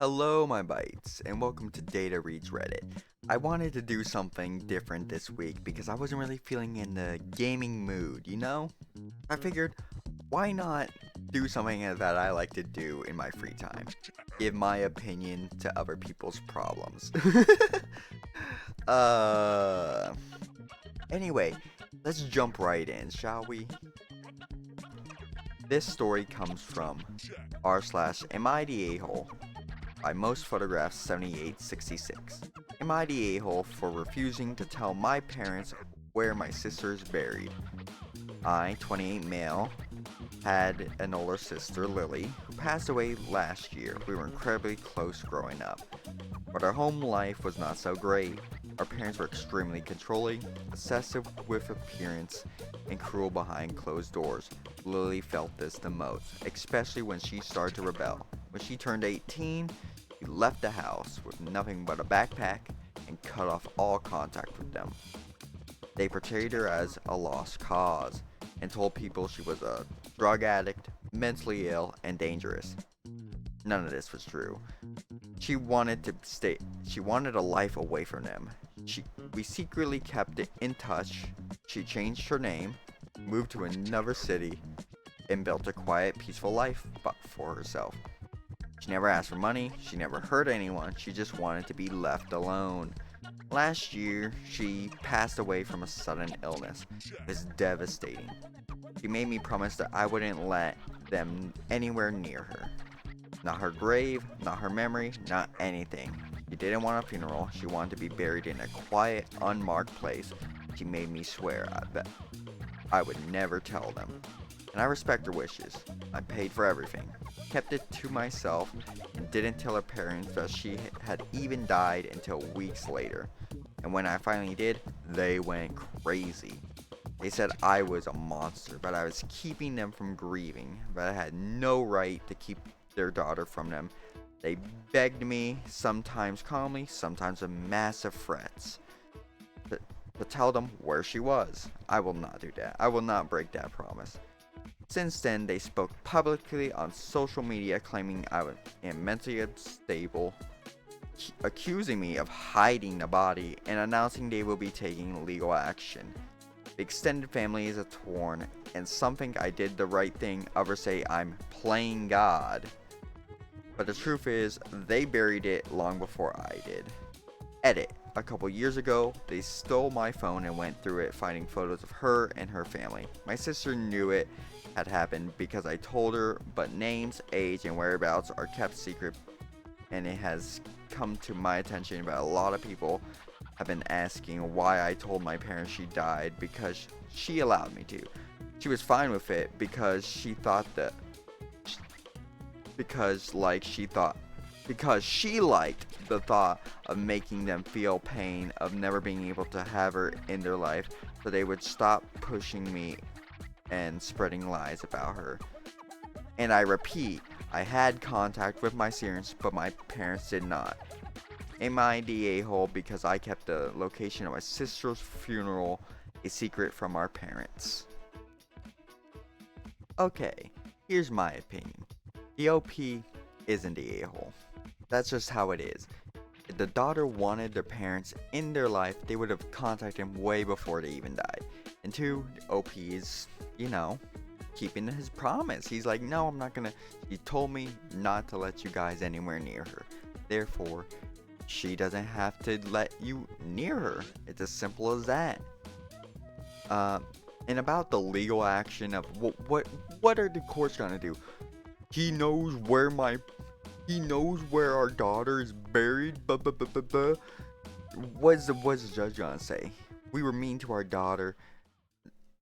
Hello, my bites, and welcome to Data Reads Reddit. I wanted to do something different this week because I wasn't really feeling in the gaming mood, you know? I figured, why not do something that I like to do in my free time? Give my opinion to other people's problems. uh. Anyway, let's jump right in, shall we? This story comes from r/am_I_the_a-hole by most photographs 7866. Am I the a-hole for refusing to tell my parents where my sister is buried? I, 28 male, had an older sister, Lily, who passed away last year. We were incredibly close growing up, but our home life was not so great. Our parents were extremely controlling, obsessive with appearance, and cruel behind closed doors. Lily felt this the most, especially when she started to rebel. When she turned 18, she left the house with nothing but a backpack and cut off all contact with them. They portrayed her as a lost cause and told people she was a drug addict, mentally ill, and dangerous. None of this was true. She wanted a life away from them. We secretly kept it in touch. She changed her name, moved to another city, and built a quiet, peaceful life for herself. She never asked for money, she never hurt anyone, she just wanted to be left alone. Last year, she passed away from a sudden illness. It was devastating. She made me promise that I wouldn't let them anywhere near her. Not her grave, not her memory, not anything. She didn't want a funeral, she wanted to be buried in a quiet, unmarked place. She made me swear that I would never tell them. And I respect her wishes. I paid for everything, kept it to myself, and didn't tell her parents that she had even died until weeks later. And when I finally did, they went crazy. They said I was a monster, but I was keeping them from grieving, but I had no right to keep their daughter from them. They begged me, sometimes calmly, sometimes with massive threats, to tell them where she was. I will not do that. I will not break that promise. Since then, they spoke publicly on social media claiming I am mentally unstable, accusing me of hiding the body, and announcing they will be taking legal action. The extended family is torn, and some think I did the right thing, others say I'm playing God. But the truth is, they buried it long before I did. Edit. A couple years ago, they stole my phone and went through it, finding photos of her and her family. My sister knew it had happened because I told her, but names, age, and whereabouts are kept secret, and it has come to my attention that a lot of people have been asking why I told my parents she died, because she allowed me to. She was fine with it because she liked the thought of making them feel pain of never being able to have her in their life, so they would stop pushing me and spreading lies about her. And I repeat, I had contact with my parents, but my parents did not. Am I the a-hole because I kept the location of my sister's funeral a secret from our parents? Okay, here's my opinion. The OP isn't the a-hole. That's just how it is. If the daughter wanted their parents in their life, they would have contacted him way before they even died. And two, OP is, keeping his promise. He's like, no, I'm not gonna. He told me not to let you guys anywhere near her. Therefore, she doesn't have to let you near her. It's as simple as that. And about the legal action of what are the courts gonna do? He knows where our daughter is buried. What's the judge gonna say? We were mean to our daughter,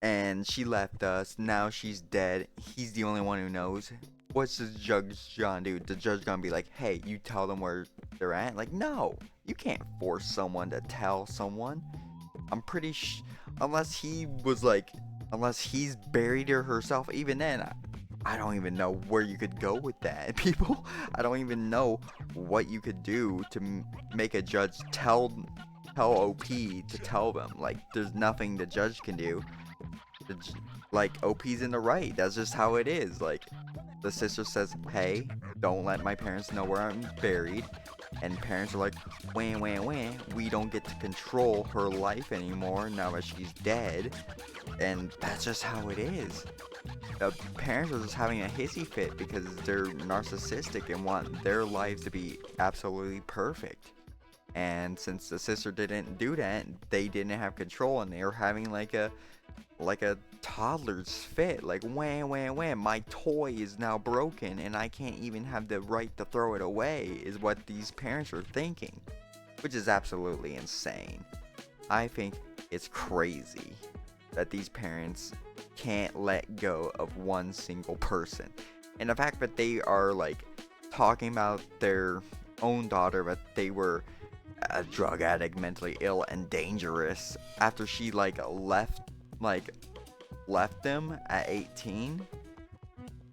and she left us. Now she's dead. He's the only one who knows. What's the judge gonna do? The judge gonna be like, hey, you tell them where they're at? Like, no, you can't force someone to tell someone. I'm pretty unless he's buried her herself. Even then, I don't even know where you could go with that, people. I don't even know what you could do to make a judge tell OP to tell them. Like, there's nothing the judge can do. OP's in the right. That's just how it is. Like, the sister says, hey, don't let my parents know where I'm buried. And parents are like, wah, wah, wah, we don't get to control her life anymore now that she's dead. And that's just how it is. The parents are just having a hissy fit because they're narcissistic and want their lives to be absolutely perfect. And since the sister didn't do that, they didn't have control, and they were having like a toddler's fit. Like, wah, wah, wah, my toy is now broken and I can't even have the right to throw it away, is what these parents are thinking, which is absolutely insane. I think it's crazy that these parents can't let go of one single person. And the fact that they are like talking about their own daughter, that they were a drug addict, mentally ill, and dangerous after she left them at 18.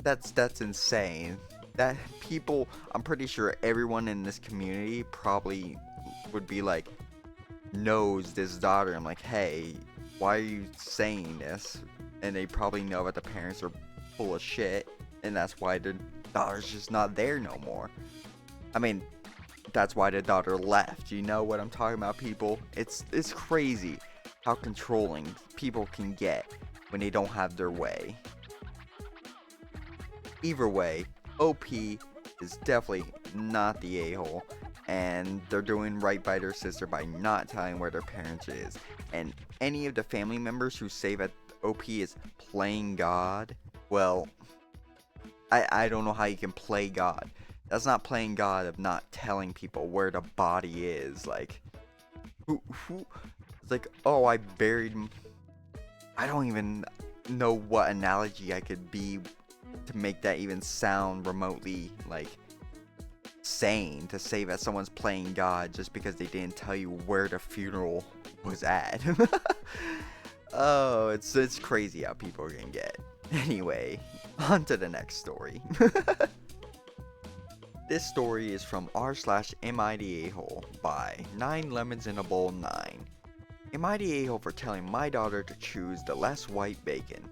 That's insane. That people, I'm pretty sure everyone in this community probably would be like, knows this daughter. I'm like, hey, why are you saying this? And they probably know that the parents are full of shit, and that's why the daughter's just not there no more. I mean, that's why the daughter left. You know what I'm talking about, people? It's crazy how controlling people can get when they don't have their way. Either way, OP is definitely not the a-hole, and they're doing right by their sister by not telling where their parents is. And any of the family members who say that OP is playing God, well, I don't know how you can play God. That's not playing God of not telling people where the body is. Like, who it's like, oh, I don't even know what analogy I could be to make that even sound remotely like sane, to say that someone's playing God just because they didn't tell you where the funeral was at. Oh, it's crazy how people can get. Anyway, on to the next story. This story is from r/AmITheAhole by 9 Lemons in a Bowl 9. Am I the a-hole for telling my daughter to choose the less white bacon?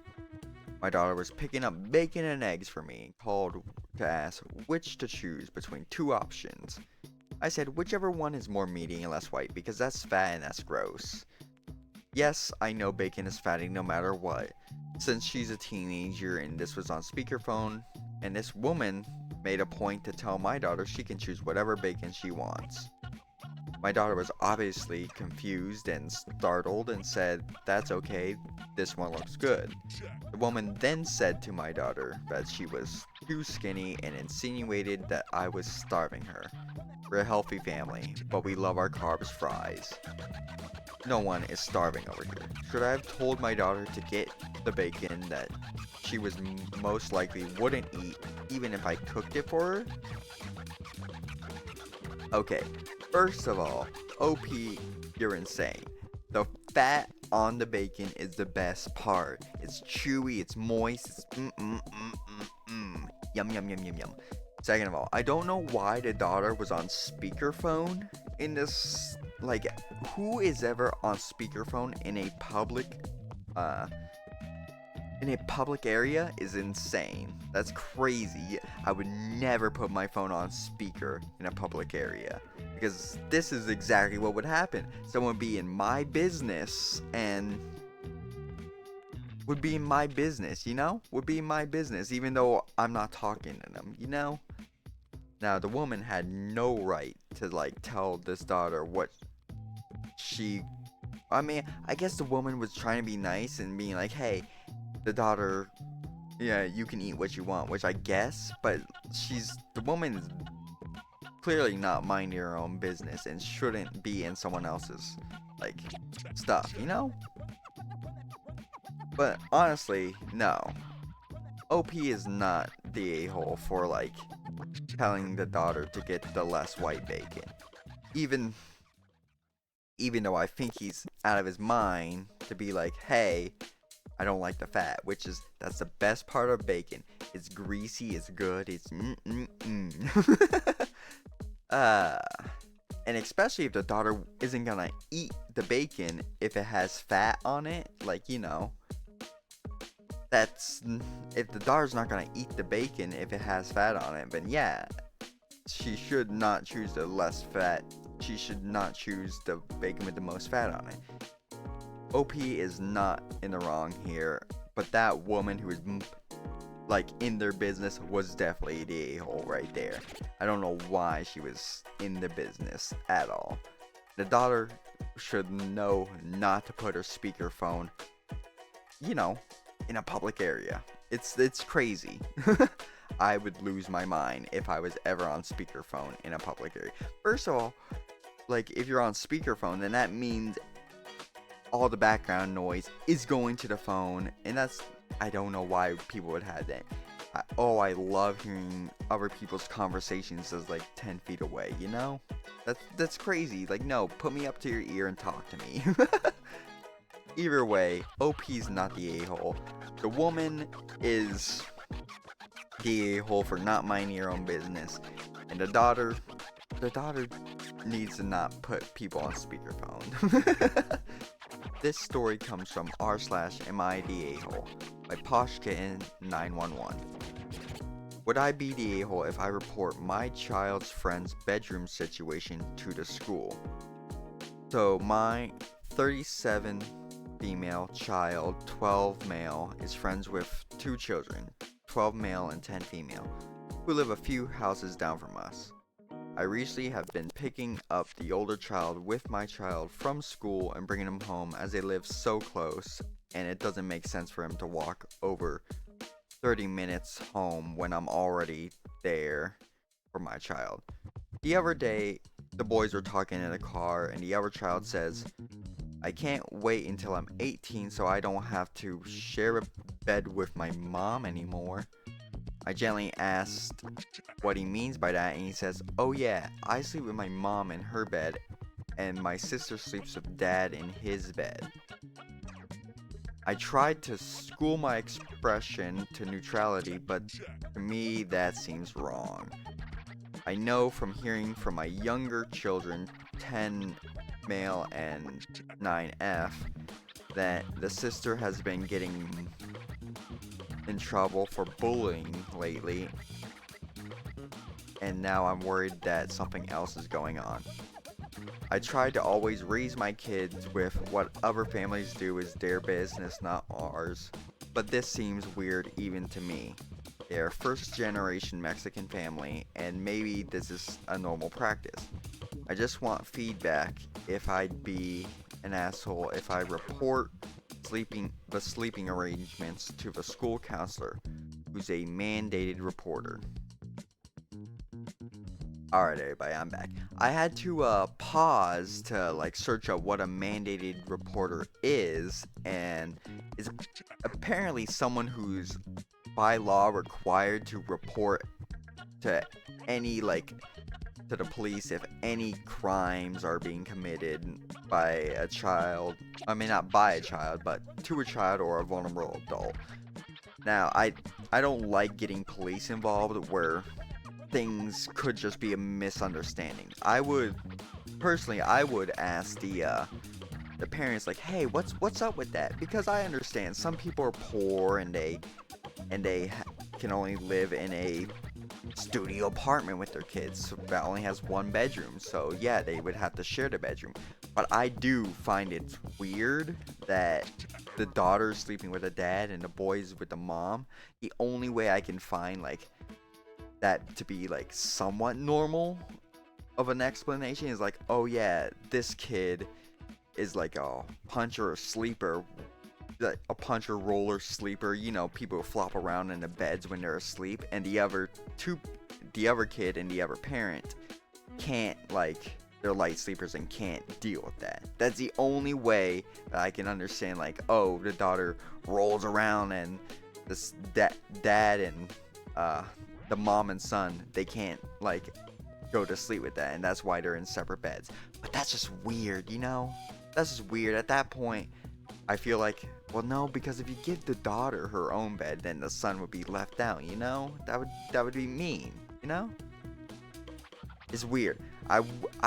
My daughter was picking up bacon and eggs for me and called to ask which to choose between two options. I said whichever one is more meaty and less white because that's fat and that's gross. Yes, I know bacon is fatty no matter what, since she's a teenager and this was on speakerphone, and this woman made a point to tell my daughter she can choose whatever bacon she wants. My daughter was obviously confused and startled and said, that's okay, this one looks good. The woman then said to my daughter that she was too skinny and insinuated that I was starving her. We're a healthy family, but we love our carbs fries. No one is starving over here. Should I have told my daughter to get the bacon that she was most likely wouldn't eat, even if I cooked it for her? Okay, first of all, OP, you're insane. The fat on the bacon is the best part. It's chewy, it's moist, it's Yum, yum, yum, yum, yum. Second of all, I don't know why the daughter was on speakerphone in this. Like, who is ever on speakerphone in a public area is insane. That's crazy. I would never put my phone on speaker in a public area, because this is exactly what would happen. Someone would be in my business and would be in my business, you know? Would be in my business even though I'm not talking to them, you know? Now, the woman had no right to tell this daughter what I guess the woman was trying to be nice and being like, hey, the daughter, yeah, you can eat what you want, which I guess, but the woman is clearly not minding her own business and shouldn't be in someone else's, stuff, you know? But honestly, no. OP is not the a-hole for, telling the daughter to get the less white bacon. Even though I think he's out of his mind to be like, hey, I don't like the fat, that's the best part of bacon. It's greasy, it's good, it's and especially if the daughter isn't gonna eat the bacon if it has fat on it, you know. that's, if the daughter's not gonna eat the bacon if it has fat on it, then yeah, she should not choose the less fat. She should not choose the bacon with the most fat on it. OP is not in the wrong here, but that woman who is like in their business was definitely the a-hole right there. I don't know why she was in the business at all. The daughter should know not to put her speakerphone, you know, in a public area. It's crazy. I would lose my mind if I was ever on speakerphone in a public area. First of all, like, if you're on speakerphone, then that means all the background noise is going to the phone, and that's, I don't know why people would have that. I love hearing other people's conversations as like 10 feet away, you know? That's crazy. Like, no, put me up to your ear and talk to me. Either way, OP's not the a-hole. The woman is the a-hole for not minding her own business, and the daughter needs to not put people on speakerphone. This story comes from r/MIDA-hole by Poshkitten911. Would I be the a-hole if I report my child's friend's bedroom situation to the school? So my 37 female child, 12 male, is friends with 2 children, 12 male and 10 female, who live a few houses down from us. I recently have been picking up the older child with my child from school and bringing him home, as they live so close and it doesn't make sense for him to walk over 30 minutes home when I'm already there for my child. The other day, the boys were talking in the car and the other child says, "I can't wait until I'm 18 so I don't have to share a bed with my mom anymore." I gently asked what he means by that, and he says, "Oh yeah, I sleep with my mom in her bed, and my sister sleeps with dad in his bed." I tried to school my expression to neutrality, but to me that seems wrong. I know from hearing from my younger children, 10 male and 9F, that the sister has been getting in trouble for bullying lately, and now I'm worried that something else is going on. I try to always raise my kids with what other families do is their business, not ours, but this seems weird even to me. They're a first generation Mexican family, and maybe this is a normal practice. I just want feedback if I'd be an asshole if I report the sleeping arrangements to the school counselor, who's a mandated reporter. Alright everybody, I'm back. I had to pause to like search up what a mandated reporter is, and is apparently someone who's by law required to report to any to the police if any crimes are being committed by a child. I mean, not by a child, but to a child or a vulnerable adult. Now, I don't like getting police involved where things could just be a misunderstanding. I would ask the parents, like, "Hey, what's up with that?" Because I understand some people are poor and they can only live in a studio apartment with their kids that only has 1 bedroom, so yeah, they would have to share the bedroom. But I do find it weird that the daughter's sleeping with the dad and the boys with the mom. The only way I can find that to be somewhat normal of an explanation is oh yeah, this kid is a puncher or sleeper, a puncher roller sleeper, people who flop around in the beds when they're asleep, and the other kid and the other parent can't, they're light sleepers and can't deal with that. That's the only way that I can understand, oh, the daughter rolls around and this dad and the mom and son, they can't go to sleep with that, and that's why they're in separate beds. But that's just weird, that's just weird. At that point, I feel well, no, because if you give the daughter her own bed, then the son would be left out, that would be mean, It's weird. I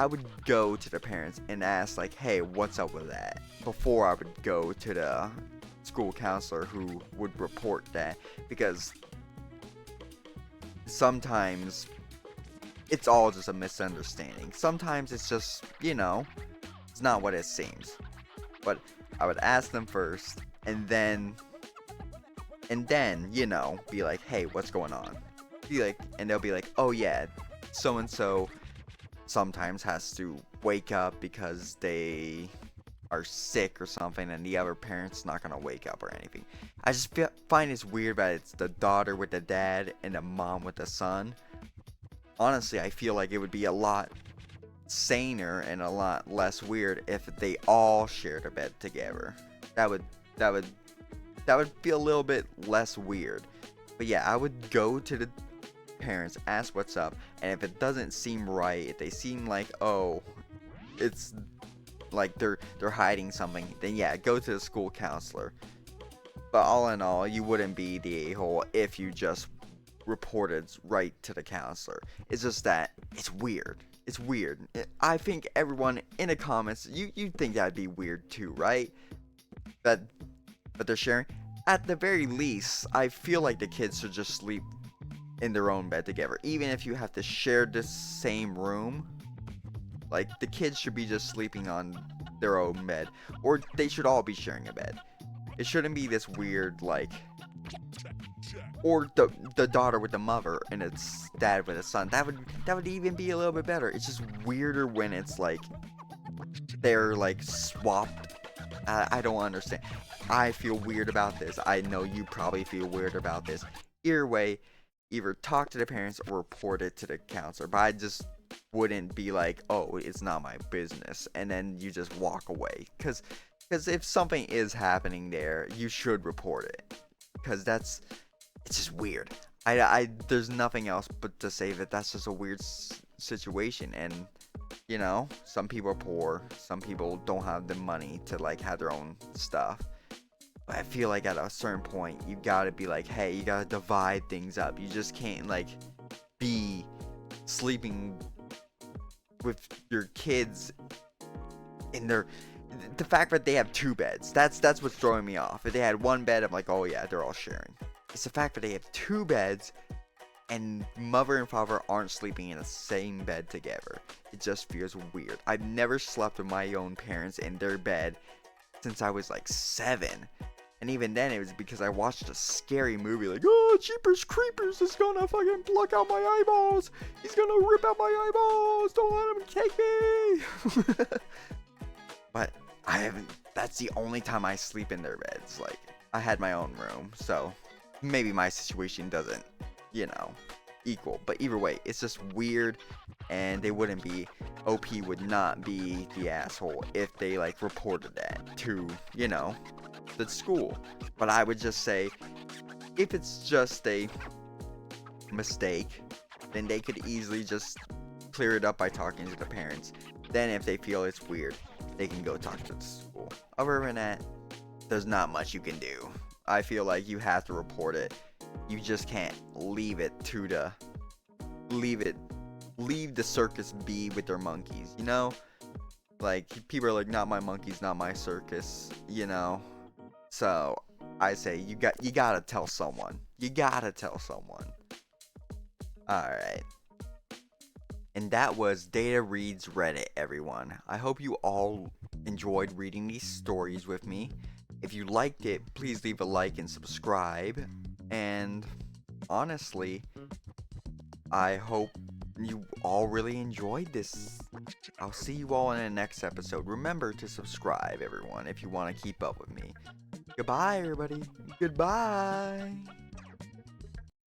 would go to the parents and ask hey, what's up with that, before I would go to the school counselor who would report that, because sometimes it's all just a misunderstanding. Sometimes it's just, it's not what it seems. But I would ask them first, and then, be like, hey, what's going on? And they'll be like, oh yeah, so and so sometimes has to wake up because they are sick or something, and the other parent's not gonna wake up or anything. I just find it's weird that it's the daughter with the dad and the mom with the son. Honestly, I feel like it would be a lot saner and a lot less weird if they all shared a bed together. That would feel a little bit less weird. But yeah, I would go to the parents, ask what's up, and if it doesn't seem right, if they seem like, oh, it's like they're hiding something, then yeah, go to the school counselor. But all in all, you wouldn't be the a-hole if you just reported right to the counselor. It's just that it's weird. It's weird. I think everyone in the comments, you think that'd be weird too, right? But they're sharing. At the very least, I feel like the kids should just sleep in their own bed together. Even if you have to share the same room, like, the kids should be just sleeping on their own bed. Or they should all be sharing a bed. It shouldn't be this weird, like, or the daughter with the mother and its dad with the son. That would even be a little bit better. It's just weirder when it's like they're like swapped. I don't understand. I feel weird about this. I know you probably feel weird about this. Either way, either talk to the parents or report it to the counselor. But I just wouldn't be like, oh, it's not my business, and then you just walk away. Because if something is happening there, you should report it. Because it's just weird. There's nothing else but to say that that's just a weird situation. And, some people are poor. Some people don't have the money to, like, have their own stuff. But I feel like at a certain point, you gotta be like, hey, you gotta divide things up. You just can't, like, be sleeping with your kids in their... The fact that they have two beds, that's what's throwing me off. If they had one bed, I'm like, oh yeah, they're all sharing. It's the fact that they have two beds and mother and father aren't sleeping in the same bed together. It just feels weird. I've never slept with my own parents in their bed since I was like 7. And even then, it was because I watched a scary movie like, oh, Jeepers Creepers is gonna fucking pluck out my eyeballs. He's gonna rip out my eyeballs. Don't let him take me. But I haven't, that's the only time I sleep in their beds. Like, I had my own room, so maybe my situation doesn't, equal. But either way, it's just weird, and they wouldn't be, OP would not be the asshole if they, like, reported that to, the school. But I would just say, if it's just a mistake, then they could easily just clear it up by talking to the parents. Then if they feel it's weird, they can go talk to the school. Other than that, there's not much you can do. I feel like you have to report it. You just can't leave the circus be with their monkeys, Like, people are like, not my monkeys, not my circus, So, I say, you gotta tell someone. You gotta tell someone. Alright. And that was Data Reads Reddit, everyone. I hope you all enjoyed reading these stories with me. If you liked it, please leave a like and subscribe. And honestly, I hope you all really enjoyed this. I'll see you all in the next episode. Remember to subscribe, everyone, if you want to keep up with me. Goodbye, everybody. Goodbye.